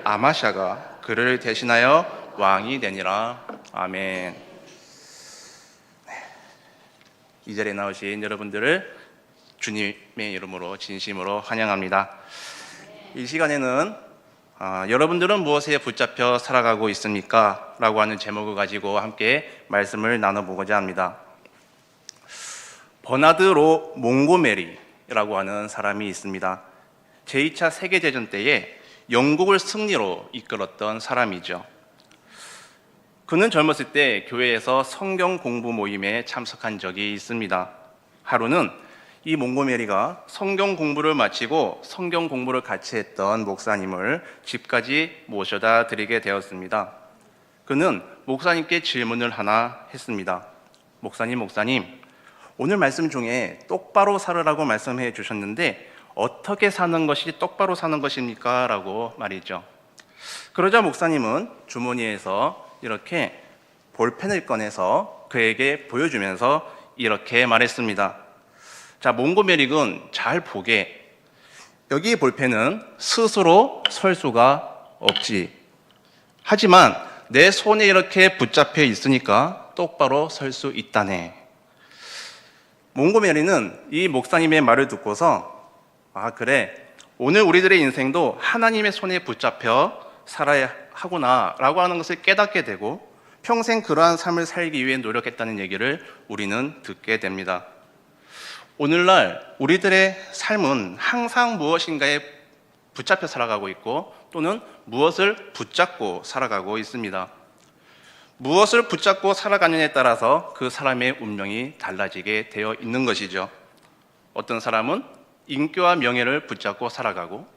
아마샤가 그를 대신하여 왕이 되니라. 아멘. 이 자리에 나오신 여러분들을 주님의 이름으로 진심으로 환영합니다. 이 시간에는 여러분들은 무엇에 붙잡혀 살아가고 있습니까? 라고 하는 제목을 가지고 함께 말씀을 나눠보고자 합니다. 버나드 로 몽고메리라고 하는 사람이 있습니다. 제2차 세계대전 때에 영국을 승리로 이끌었던 사람이죠. 그는 젊었을 때 교회에서 성경 공부 모임에 참석한 적이 있습니다. 하루는 이 몽고메리가 성경 공부를 마치고 성경 공부를 같이 했던 목사님을 집까지 모셔다 드리게 되었습니다. 그는 목사님께 질문을 하나 했습니다. 목사님, 오늘 말씀 중에 똑바로 살으라고 말씀해 주셨는데 어떻게 사는 것이 똑바로 사는 것입니까? 라고 말이죠. 그러자 목사님은 주머니에서 이렇게 볼펜을 꺼내서 그에게 보여주면서 이렇게 말했습니다. 자, 몽고메리군, 잘 보게. 여기 볼펜은 스스로 설 수가 없지. 하지만 내 손에 이렇게 붙잡혀 있으니까 똑바로 설 수 있다네. 몽고메리는 이 목사님의 말을 듣고서 그래, 오늘 우리들의 인생도 하나님의 손에 붙잡혀 살아야 하구나 라고 하는 것을 깨닫게 되고 평생 그러한 삶을 살기 위해 노력했다는 얘기를 우리는 듣게 됩니다. 오늘날 우리들의 삶은 항상 무엇인가에 붙잡혀 살아가고 있고 또는 무엇을 붙잡고 살아가고 있습니다. 무엇을 붙잡고 살아가느냐에 따라서 그 사람의 운명이 달라지게 되어 있는 것이죠. 어떤 사람은 인기와 명예를 붙잡고 살아가고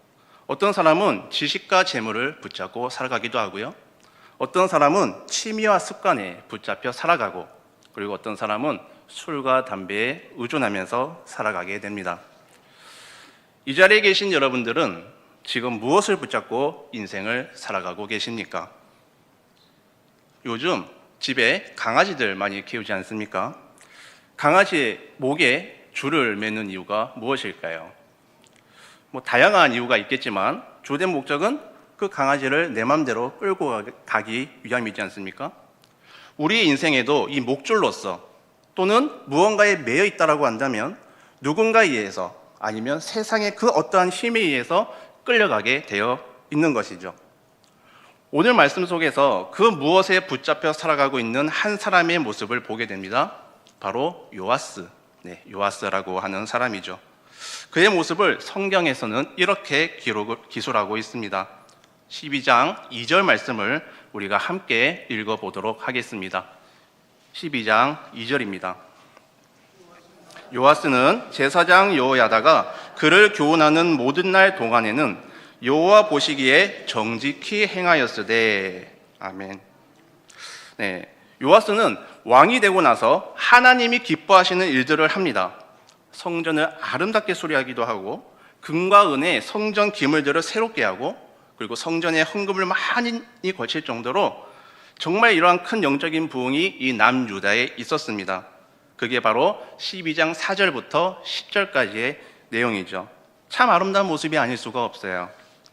어떤 사람은 지식과 재물을 붙잡고 살아가기도 하고요. 어떤 사람은 취미와 습관에 붙잡혀 살아가고 그리고 어떤 사람은 술과 담배에 의존하면서 살아가게 됩니다. 이 자리에 계신 여러분들은 지금 무엇을 붙잡고 인생을 살아가고 계십니까? 요즘 집에 강아지들 많이 키우지 않습니까? 강아지의 목에 줄을 매는 이유가 무엇일까요? 다양한 이유가 있겠지만 주된 목적은 그 강아지를 내 맘대로 끌고 가기 위함이지 않습니까? 우리 인생에도 이 목줄로서 또는 무언가에 매여 있다라고 한다면 누군가에 의해서 아니면 세상의 그 어떠한 힘에 의해서 끌려가게 되어 있는 것이죠. 오늘 말씀 속에서 그 무엇에 붙잡혀 살아가고 있는 한 사람의 모습을 보게 됩니다. 바로 요아스, 요아스라고 하는 사람이죠. 그의 모습을 성경에서는 이렇게 기술하고 있습니다. 12장 2절 말씀을 우리가 함께 읽어보도록 하겠습니다. 12장 2절입니다. 요아스는 제사장 여호야다가 그를 교훈하는 모든 날 동안에는 여호와 보시기에 정직히 행하였으되. 아멘. 요아스는 왕이 되고 나서 하나님이 기뻐하시는 일들을 합니다. 성전을 아름답게 수리하기도 하고 금과 은의 성전 기물들을 새롭게 하고 그리고 성전에 헌금을 많이 거칠 정도로 정말 이러한 큰 영적인 부흥이 이 남유다에 있었습니다. 그게 바로 12장 4절부터 10절까지의 내용이죠. 참 아름다운 모습이 아닐 수가 없어요.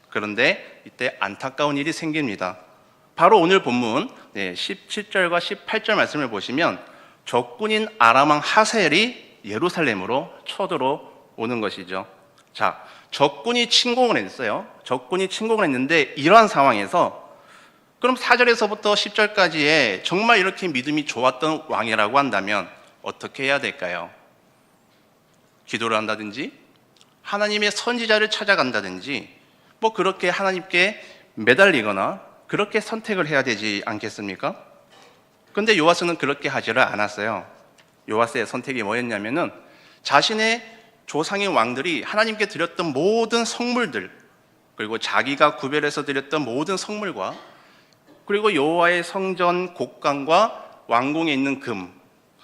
그런데 이때 안타까운 일이 생깁니다. 바로 오늘 본문 17절과 18절 말씀을 보시면 적군인 아람 왕 하사엘이 예루살렘으로 쳐들어오는 것이죠. 자, 적군이 침공을 했어요. 적군이 침공을 했는데 이러한 상황에서 그럼 4절에서부터 10절까지의 정말 이렇게 믿음이 좋았던 왕이라고 한다면 어떻게 해야 될까요? 기도를 한다든지 하나님의 선지자를 찾아간다든지 그렇게 하나님께 매달리거나 그렇게 선택을 해야 되지 않겠습니까? 그런데 요아스는 그렇게 하지를 않았어요. 요아스의 선택이 뭐였냐면은 자신의 조상의 왕들이 하나님께 드렸던 모든 성물들 그리고 자기가 구별해서 드렸던 모든 성물과 그리고 여호와의 성전 곡간과 왕궁에 있는 금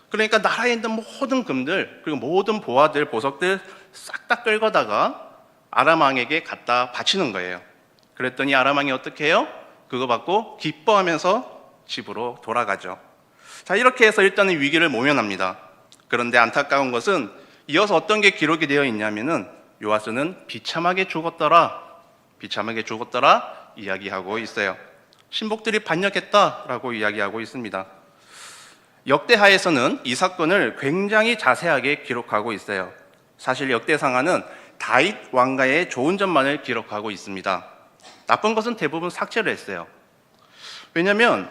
그러니까 나라에 있는 모든 금들 그리고 모든 보화들 보석들 싹 다 끌고다가 아람 왕에게 갖다 바치는 거예요. 그랬더니 아람 왕이 어떻게 해요? 그거 받고 기뻐하면서 집으로 돌아가죠. 자, 이렇게 해서 일단은 위기를 모면합니다. 그런데 안타까운 것은 이어서 어떤 게 기록이 되어 있냐면은 요아스는 비참하게 죽었더라 이야기하고 있어요. 신복들이 반역했다라고 이야기하고 있습니다. 역대하에서는 이 사건을 굉장히 자세하게 기록하고 있어요. 사실 역대상하는 다윗 왕가의 좋은 점만을 기록하고 있습니다. 나쁜 것은 대부분 삭제를 했어요. 왜냐하면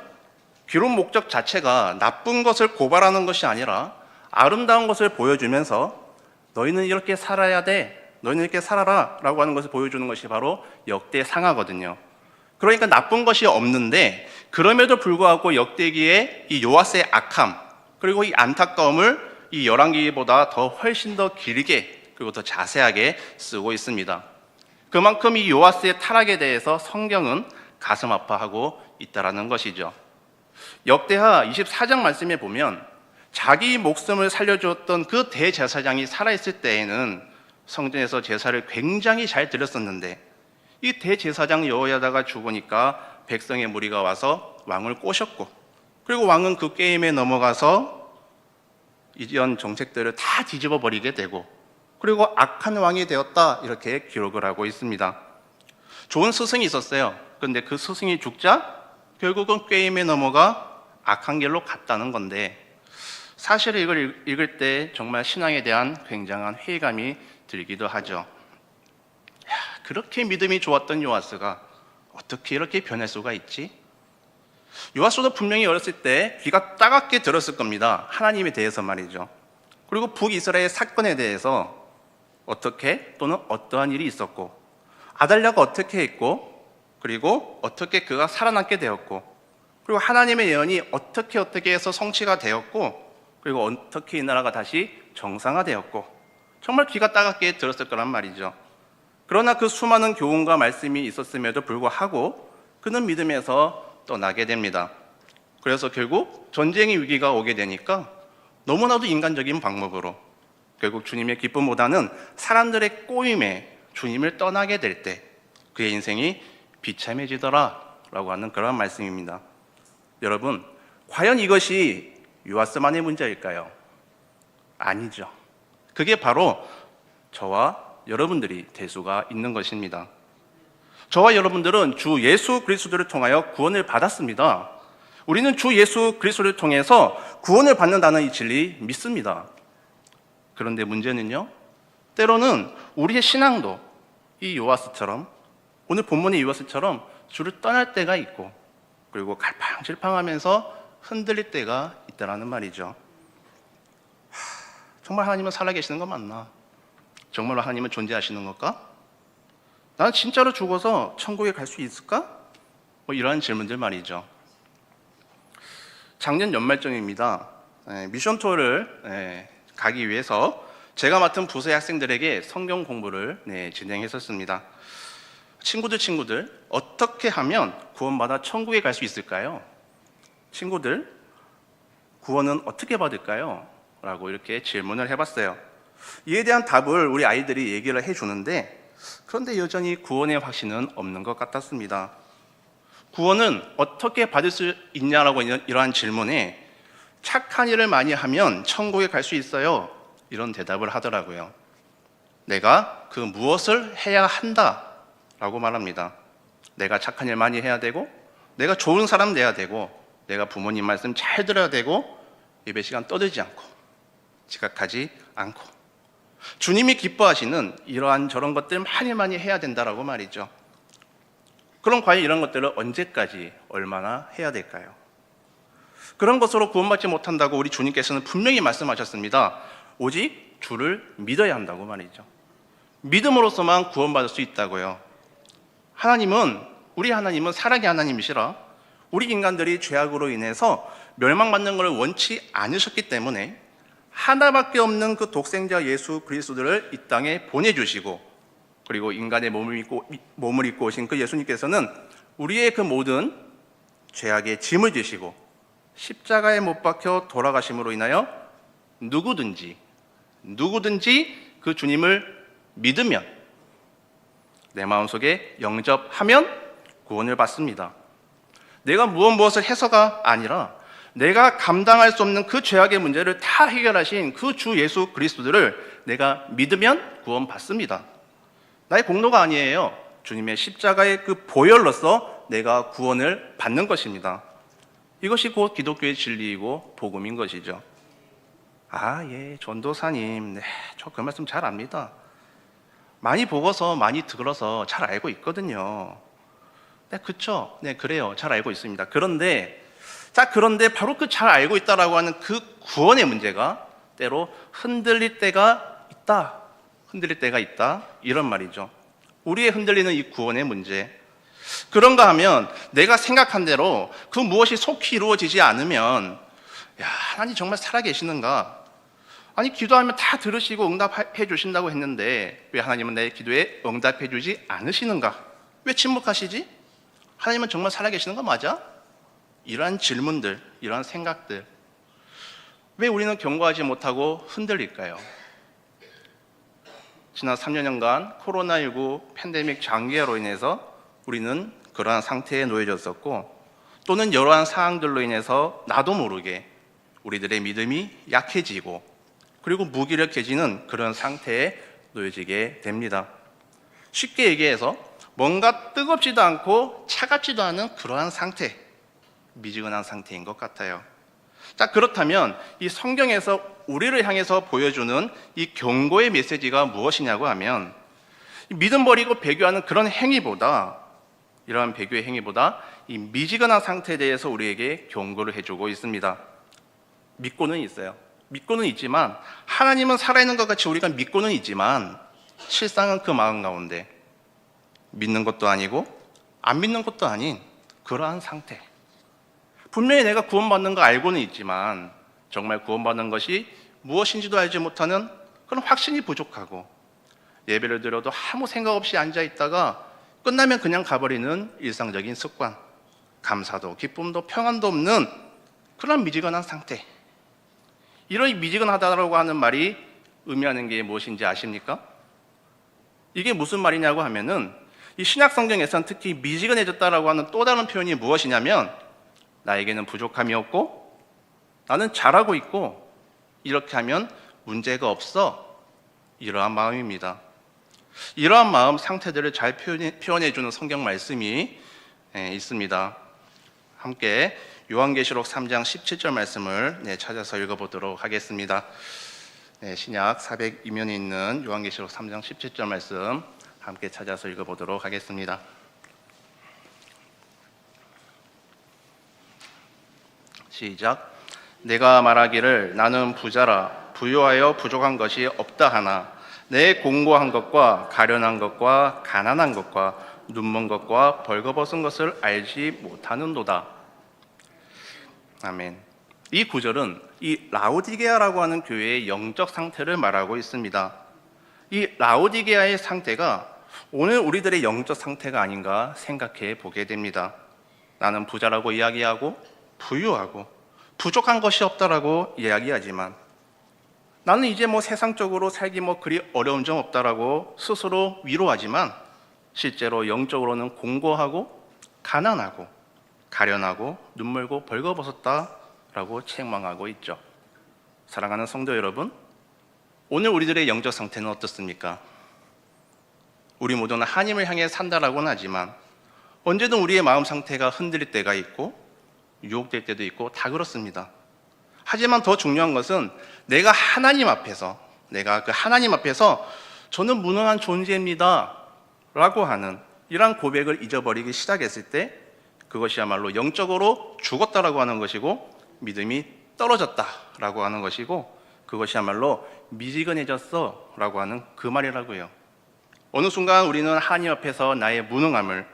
기록 목적 자체가 나쁜 것을 고발하는 것이 아니라 아름다운 것을 보여주면서 너희는 이렇게 살아야 돼, 너희는 이렇게 살아라 라고 하는 것을 보여주는 것이 바로 역대상하거든요. 그러니까 나쁜 것이 없는데 그럼에도 불구하고 역대기에 이 요아스의 악함 그리고 이 안타까움을 이 열왕기보다 더 훨씬 더 길게 그리고 더 자세하게 쓰고 있습니다. 그만큼 이 요아스의 타락에 대해서 성경은 가슴 아파하고 있다라는 것이죠. 역대하 24장 말씀에 보면 자기 목숨을 살려주었던 그 대제사장이 살아있을 때에는 성전에서 제사를 굉장히 잘 드렸었는데 이 대제사장 여호야다가 죽으니까 백성의 무리가 와서 왕을 꼬셨고 그리고 왕은 그 게임에 넘어가서 이전 정책들을 다 뒤집어 버리게 되고 그리고 악한 왕이 되었다 이렇게 기록을 하고 있습니다. 좋은 스승이 있었어요. 그런데 그 스승이 죽자 결국은 게임에 넘어가 악한 길로 갔다는 건데 사실 이걸 읽을 때 정말 신앙에 대한 굉장한 회의감이 들기도 하죠. 그렇게 믿음이 좋았던 요아스가 어떻게 이렇게 변할 수가 있지? 요아스도 분명히 어렸을 때 귀가 따갑게 들었을 겁니다. 하나님에 대해서 말이죠. 그리고 북이스라엘 사건에 대해서 어떻게 또는 어떠한 일이 있었고 아달랴가 어떻게 했고 그리고 어떻게 그가 살아남게 되었고 그리고 하나님의 예언이 어떻게 해서 성취가 되었고 그리고 어떻게 이 나라가 다시 정상화되었고 정말 귀가 따갑게 들었을 거란 말이죠. 그러나 그 수많은 교훈과 말씀이 있었음에도 불구하고 그는 믿음에서 떠나게 됩니다. 그래서 결국 전쟁의 위기가 오게 되니까 너무나도 인간적인 방법으로 결국 주님의 기쁨보다는 사람들의 꼬임에 주님을 떠나게 될 때 그의 인생이 비참해지더라 라고 하는 그런 말씀입니다. 여러분, 과연 이것이 요아스만의 문제일까요? 아니죠. 그게 바로 저와 여러분들이 될 수가 있는 것입니다. 저와 여러분들은 주 예수 그리스도를 통하여 구원을 받았습니다. 우리는 주 예수 그리스도를 통해서 구원을 받는다는 이 진리 믿습니다. 그런데 문제는요, 때로는 우리의 신앙도 이 요아스처럼 오늘 본문의 요아스처럼 주를 떠날 때가 있고 그리고 갈팡질팡하면서 흔들릴 때가 있다는 말이죠. 정말 하나님은 살아계시는 거 맞나? 정말로 하나님은 존재하시는 걸까? 나는 진짜로 죽어서 천국에 갈 수 있을까? 이러한 질문들 말이죠. 작년 연말정입니다. 미션 투어를 가기 위해서 제가 맡은 부서의 학생들에게 성경 공부를 진행했었습니다. 친구들 어떻게 하면 구원받아 천국에 갈 수 있을까요? 친구들 구원은 어떻게 받을까요? 라고 이렇게 질문을 해봤어요. 이에 대한 답을 우리 아이들이 얘기를 해주는데 그런데 여전히 구원의 확신은 없는 것 같았습니다. 구원은 어떻게 받을 수 있냐라고 이러한 질문에 착한 일을 많이 하면 천국에 갈 수 있어요. 이런 대답을 하더라고요. 내가 그 무엇을 해야 한다 라고 말합니다. 내가 착한 일 많이 해야 되고 내가 좋은 사람 돼야 되고 내가 부모님 말씀 잘 들어야 되고 예배 시간 떠들지 않고 지각하지 않고 주님이 기뻐하시는 이러한 저런 것들 많이 해야 된다라고 말이죠. 그럼 과연 이런 것들을 언제까지 얼마나 해야 될까요? 그런 것으로 구원받지 못한다고 우리 주님께서는 분명히 말씀하셨습니다. 오직 주를 믿어야 한다고 말이죠. 믿음으로서만 구원받을 수 있다고요. 우리 하나님은 사랑의 하나님이시라 우리 인간들이 죄악으로 인해서 멸망받는 것을 원치 않으셨기 때문에 하나밖에 없는 그 독생자 예수 그리스도를 이 땅에 보내주시고 그리고 인간의 몸을 입고 오신 그 예수님께서는 우리의 그 모든 죄악의 짐을 지시고 십자가에 못 박혀 돌아가심으로 인하여 누구든지 그 주님을 믿으면 내 마음속에 영접하면 구원을 받습니다. 내가 무엇을 해서가 아니라 내가 감당할 수 없는 그 죄악의 문제를 다 해결하신 그 주 예수 그리스도를 내가 믿으면 구원받습니다. 나의 공로가 아니에요. 주님의 십자가의 그 보혈로서 내가 구원을 받는 것입니다. 이것이 곧 기독교의 진리이고 복음인 것이죠. 예, 전도사님, 네, 저 그 말씀 잘 압니다. 많이 보고서 많이 들어서 잘 알고 있거든요. 네, 그쵸? 네, 그래요. 잘 알고 있습니다. 그런데 바로 그 잘 알고 있다라고 하는 그 구원의 문제가 때로 흔들릴 때가 있다. 이런 말이죠. 우리의 흔들리는 이 구원의 문제. 그런가 하면 내가 생각한 대로 그 무엇이 속히 이루어지지 않으면 하나님 정말 살아계시는가? 아니, 기도하면 다 들으시고 응답해 주신다고 했는데 왜 하나님은 내 기도에 응답해 주지 않으시는가? 왜 침묵하시지? 하나님은 정말 살아계시는 거 맞아? 이러한 질문들, 이러한 생각들, 왜 우리는 경고하지 못하고 흔들릴까요? 지난 3년간 코로나19 팬데믹 장기화로 인해서 우리는 그러한 상태에 놓여졌었고, 또는 여러한 상황들로 인해서 나도 모르게 우리들의 믿음이 약해지고 그리고 무기력해지는 그런 상태에 놓여지게 됩니다. 쉽게 얘기해서 뭔가 뜨겁지도 않고 차갑지도 않은 그러한 상태, 미지근한 상태인 것 같아요. 자, 그렇다면 이 성경에서 우리를 향해서 보여주는 이 경고의 메시지가 무엇이냐고 하면, 믿음 버리고 배교하는 그런 행위보다, 이러한 배교의 행위보다 이 미지근한 상태에 대해서 우리에게 경고를 해주고 있습니다. 믿고는 있어요. 믿고는 있지만, 하나님은 살아있는 것 같이 우리가 믿고는 있지만 실상은 그 마음 가운데 믿는 것도 아니고 안 믿는 것도 아닌 그러한 상태. 분명히 내가 구원받는 거 알고는 있지만 정말 구원받는 것이 무엇인지도 알지 못하는 그런 확신이 부족하고, 예배를 드려도 아무 생각 없이 앉아있다가 끝나면 그냥 가버리는 일상적인 습관, 감사도 기쁨도 평안도 없는 그런 미지근한 상태. 이런 미지근하다라고 하는 말이 의미하는 게 무엇인지 아십니까? 이게 무슨 말이냐고 하면은, 이 신약 성경에서는 특히 미지근해졌다라고 하는 또 다른 표현이 무엇이냐면, 나에게는 부족함이 없고 나는 잘하고 있고 이렇게 하면 문제가 없어, 이러한 마음입니다. 이러한 마음 상태들을 잘 표현해 주는 성경 말씀이 있습니다. 함께 요한계시록 3장 17절 말씀을 찾아서 읽어보도록 하겠습니다. 신약 402면에 있는 요한계시록 3장 17절 말씀 함께 찾아서 읽어보도록 하겠습니다. 시작. 내가 말하기를 나는 부자라 부유하여 부족한 것이 없다 하나 내 공고한 것과 가련한 것과 가난한 것과 눈먼 것과 벌거벗은 것을 알지 못하는도다. 아멘. 이 구절은 이 라오디게아라고 하는 교회의 영적 상태를 말하고 있습니다. 이 라오디게아의 상태가 오늘 우리들의 영적 상태가 아닌가 생각해 보게 됩니다. 나는 부자라고 이야기하고 부유하고 부족한 것이 없다라고 이야기하지만, 나는 이제 세상적으로 살기 그리 어려운 점 없다라고 스스로 위로하지만, 실제로 영적으로는 공고하고 가난하고 가련하고 눈물고 벌거벗었다라고 책망하고 있죠. 사랑하는 성도 여러분, 오늘 우리들의 영적 상태는 어떻습니까? 우리 모두는 하나님을 향해 산다라고는 하지만 언제든 우리의 마음 상태가 흔들릴 때가 있고 유혹될 때도 있고 다 그렇습니다. 하지만 더 중요한 것은 내가 그 하나님 앞에서 저는 무능한 존재입니다 라고 하는 이러한 고백을 잊어버리기 시작했을 때, 그것이야말로 영적으로 죽었다라고 하는 것이고 믿음이 떨어졌다라고 하는 것이고, 그것이야말로 미지근해졌어 라고 하는 그 말이라고요. 어느 순간 우리는 하나님 앞에서 나의 무능함을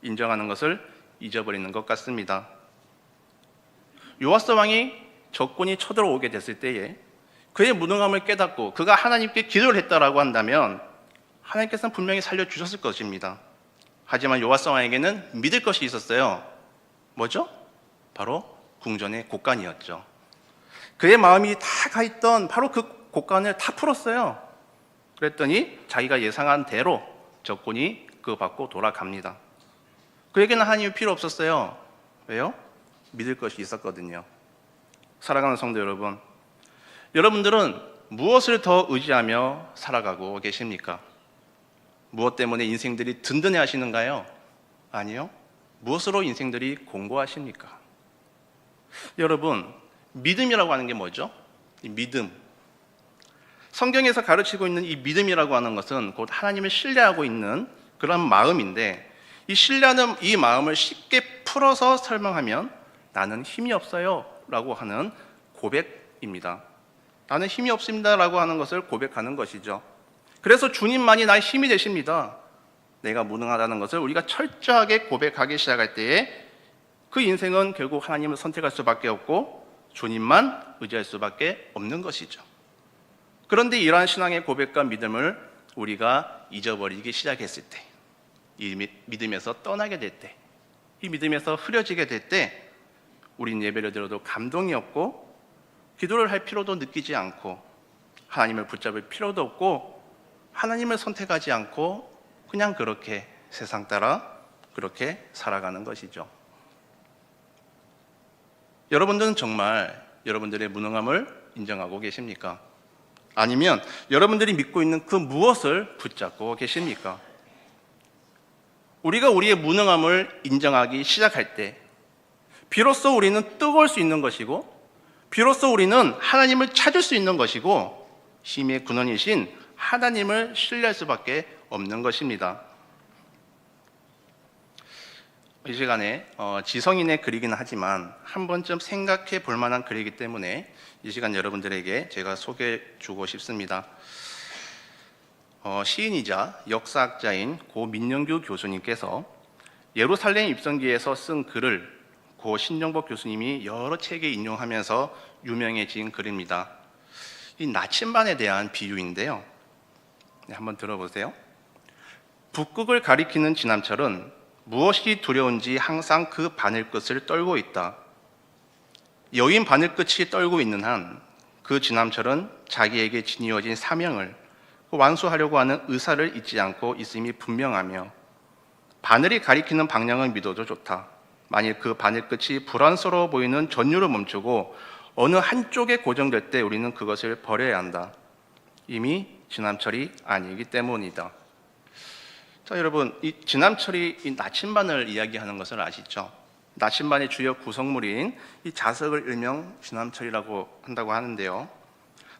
인정하는 것을 잊어버리는 것 같습니다. 요아스 왕이 적군이 쳐들어오게 됐을 때에 그의 무능함을 깨닫고 그가 하나님께 기도를 했다라고 한다면 하나님께서는 분명히 살려주셨을 것입니다. 하지만 요아스 왕에게는 믿을 것이 있었어요. 뭐죠? 바로 궁전의 곡간이었죠. 그의 마음이 다 가있던 바로 그 곡간을 다 풀었어요. 그랬더니 자기가 예상한 대로 적군이 그거 받고 돌아갑니다. 그에게는 하나님이 필요 없었어요. 왜요? 믿을 것이 있었거든요. 사랑하는 성도 여러분, 여러분들은 무엇을 더 의지하며 살아가고 계십니까? 무엇 때문에 인생들이 든든해 하시는가요? 아니요. 무엇으로 인생들이 공고하십니까? 여러분, 믿음이라고 하는 게 뭐죠? 이 믿음. 성경에서 가르치고 있는 이 믿음이라고 하는 것은 곧 하나님을 신뢰하고 있는 그런 마음인데, 이 신뢰하는 이 마음을 쉽게 풀어서 설명하면 나는 힘이 없어요 라고 하는 고백입니다. 나는 힘이 없습니다 라고 하는 것을 고백하는 것이죠. 그래서 주님만이 나의 힘이 되십니다. 내가 무능하다는 것을 우리가 철저하게 고백하기 시작할 때에 그 인생은 결국 하나님을 선택할 수밖에 없고 주님만 의지할 수밖에 없는 것이죠. 그런데 이러한 신앙의 고백과 믿음을 우리가 잊어버리기 시작했을 때, 이 믿음에서 떠나게 될 때, 이 믿음에서 흐려지게 될 때 우린 예배를 들어도 감동이 없고 기도를 할 필요도 느끼지 않고 하나님을 붙잡을 필요도 없고 하나님을 선택하지 않고 그냥 그렇게 세상 따라 그렇게 살아가는 것이죠. 여러분들은 정말 여러분들의 무능함을 인정하고 계십니까? 아니면 여러분들이 믿고 있는 그 무엇을 붙잡고 계십니까? 우리가 우리의 무능함을 인정하기 시작할 때 비로소 우리는 뜨거울 수 있는 것이고 비로소 우리는 하나님을 찾을 수 있는 것이고 힘의 근원이신 하나님을 신뢰할 수밖에 없는 것입니다. 이 시간에 지성인의 글이긴 하지만 한 번쯤 생각해 볼 만한 글이기 때문에 이 시간 여러분들에게 제가 소개해 주고 싶습니다. 시인이자 역사학자인 고 민영규 교수님께서 예루살렘 입성기에서 쓴 글을 고 신정복 교수님이 여러 책에 인용하면서 유명해진 글입니다. 이 나침반에 대한 비유인데요. 네, 한번 들어보세요. 북극을 가리키는 지남철은 무엇이 두려운지 항상 그 바늘끝을 떨고 있다. 여인 바늘끝이 떨고 있는 한 그 지남철은 자기에게 지니어진 사명을 완수하려고 하는 의사를 잊지 않고 있음이 분명하며 바늘이 가리키는 방향을 믿어도 좋다. 만일 그 바늘끝이 불안스러워 보이는 전율을 멈추고 어느 한쪽에 고정될 때 우리는 그것을 버려야 한다. 이미 지남철이 아니기 때문이다. 자, 여러분, 이 지남철이 이 나침반을 이야기하는 것을 아시죠? 나침반의 주요 구성물인 이 자석을 일명 지남철이라고 한다고 하는데요.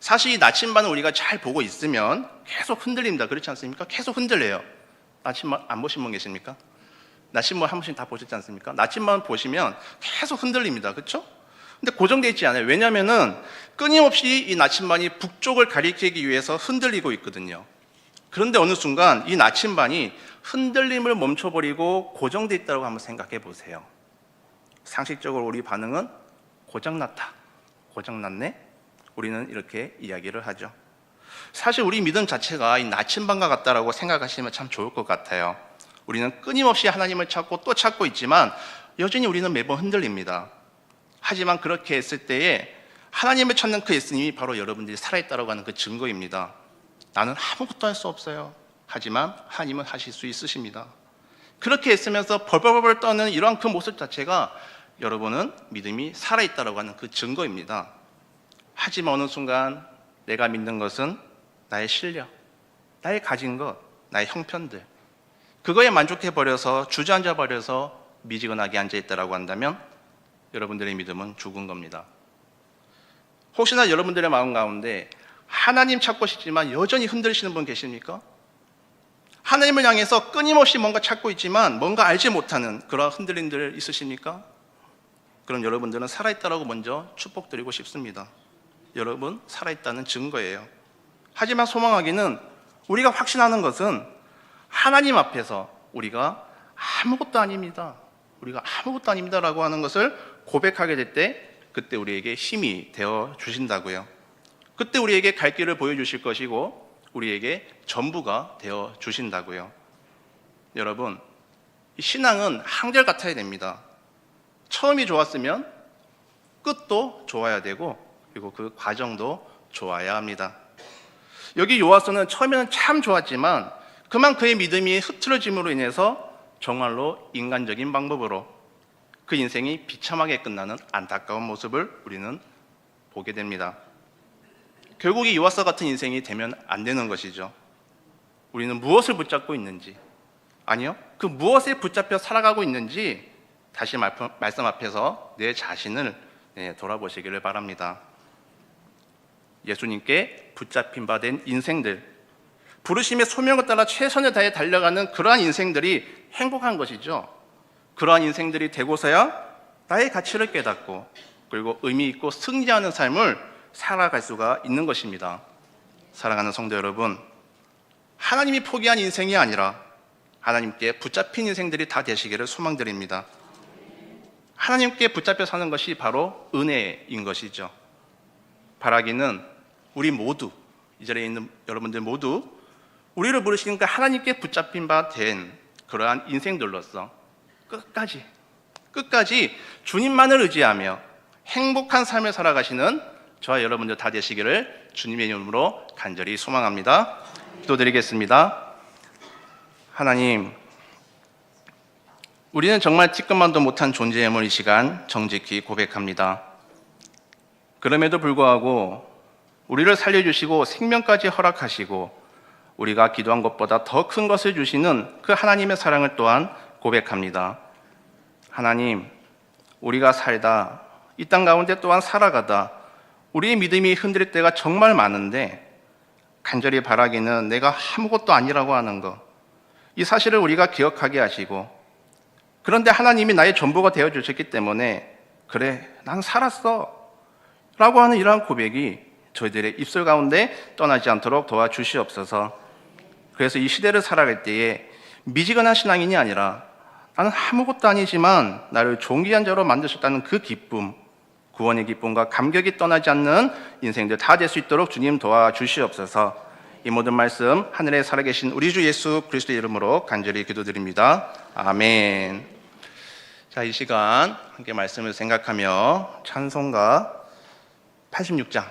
사실 이 나침반을 우리가 잘 보고 있으면 계속 흔들립니다. 그렇지 않습니까? 계속 흔들려요. 나침반 안 보신 분 계십니까? 나침반 한 번씩 다 보셨지 않습니까? 나침반 보시면 계속 흔들립니다. 그렇죠? 근데 고정되어 있지 않아요. 왜냐하면은 끊임없이 이 나침반이 북쪽을 가리키기 위해서 흔들리고 있거든요. 그런데 어느 순간 이 나침반이 흔들림을 멈춰버리고 고정되어 있다고 한번 생각해 보세요. 상식적으로 우리 반응은 고장났다, 고장났네? 우리는 이렇게 이야기를 하죠. 사실 우리 믿음 자체가 이 나침반과 같다라고 생각하시면 참 좋을 것 같아요. 우리는 끊임없이 하나님을 찾고 또 찾고 있지만 여전히 우리는 매번 흔들립니다. 하지만 그렇게 했을 때에 하나님을 찾는 그 예수님이 바로 여러분들이 살아있다고 하는 그 증거입니다. 나는 아무것도 할 수 없어요. 하지만 하나님은 하실 수 있으십니다. 그렇게 했으면서 벌벌벌 떠는 이러한 그 모습 자체가 여러분은 믿음이 살아있다고 하는 그 증거입니다. 하지만 어느 순간 내가 믿는 것은 나의 실력, 나의 가진 것, 나의 형편들, 그거에 만족해버려서 주저앉아버려서 미지근하게 앉아있다고 한다면 여러분들의 믿음은 죽은 겁니다. 혹시나 여러분들의 마음 가운데 하나님 찾고 싶지만 여전히 흔들리시는 분 계십니까? 하나님을 향해서 끊임없이 뭔가 찾고 있지만 뭔가 알지 못하는 그런 흔들림들 있으십니까? 그럼 여러분들은 살아있다라고 먼저 축복드리고 싶습니다. 여러분 살아있다는 증거예요. 하지만 소망하기는 우리가 확신하는 것은 하나님 앞에서 우리가 아무것도 아닙니다. 우리가 아무것도 아닙니다라고 하는 것을 고백하게 될 때 그때 우리에게 힘이 되어 주신다고요. 그때 우리에게 갈 길을 보여주실 것이고 우리에게 전부가 되어 주신다고요. 여러분, 이 신앙은 한결같아야 됩니다. 처음이 좋았으면 끝도 좋아야 되고 그리고 그 과정도 좋아야 합니다. 여기 요하서는 처음에는 참 좋았지만 그만 그의 믿음이 흐트러짐으로 인해서 정말로 인간적인 방법으로 그 인생이 비참하게 끝나는 안타까운 모습을 우리는 보게 됩니다. 결국 이 요하서 같은 인생이 되면 안 되는 것이죠. 우리는 무엇을 붙잡고 있는지, 아니요, 그 무엇에 붙잡혀 살아가고 있는지 다시 말씀 앞에서 내 자신을 돌아보시기를 바랍니다. 예수님께 붙잡힌 바 된 인생들, 부르심의 소명을 따라 최선을 다해 달려가는 그러한 인생들이 행복한 것이죠. 그러한 인생들이 되고서야 나의 가치를 깨닫고 그리고 의미 있고 승리하는 삶을 살아갈 수가 있는 것입니다. 사랑하는 성도 여러분, 하나님이 포기한 인생이 아니라 하나님께 붙잡힌 인생들이 다 되시기를 소망드립니다. 하나님께 붙잡혀 사는 것이 바로 은혜인 것이죠. 바라기는 우리 모두, 이 자리에 있는 여러분들 모두 우리를 부르시는 그 하나님께 붙잡힌 바 된 그러한 인생들로서 끝까지 주님만을 의지하며 행복한 삶을 살아가시는 저와 여러분들 다 되시기를 주님의 이름으로 간절히 소망합니다. 기도드리겠습니다. 하나님, 우리는 정말 티끌만도 못한 존재임을 이 시간 정직히 고백합니다. 그럼에도 불구하고 우리를 살려주시고 생명까지 허락하시고 우리가 기도한 것보다 더 큰 것을 주시는 그 하나님의 사랑을 또한 고백합니다. 하나님, 우리가 살다 이 땅 가운데 또한 살아가다 우리의 믿음이 흔들릴 때가 정말 많은데 간절히 바라기는 내가 아무것도 아니라고 하는 것, 이 사실을 우리가 기억하게 하시고, 그런데 하나님이 나의 전부가 되어주셨기 때문에 그래, 난 살았어 라고 하는 이러한 고백이 저희들의 입술 가운데 떠나지 않도록 도와주시옵소서. 그래서 이 시대를 살아갈 때에 미지근한 신앙인이 아니라 나는 아무것도 아니지만 나를 존귀한 자로 만드셨다는 그 기쁨, 구원의 기쁨과 감격이 떠나지 않는 인생들 다 될 수 있도록 주님 도와주시옵소서. 이 모든 말씀 하늘에 살아계신 우리 주 예수 그리스도의 이름으로 간절히 기도드립니다. 아멘. 자, 이 시간 함께 말씀을 생각하며 찬송가 86장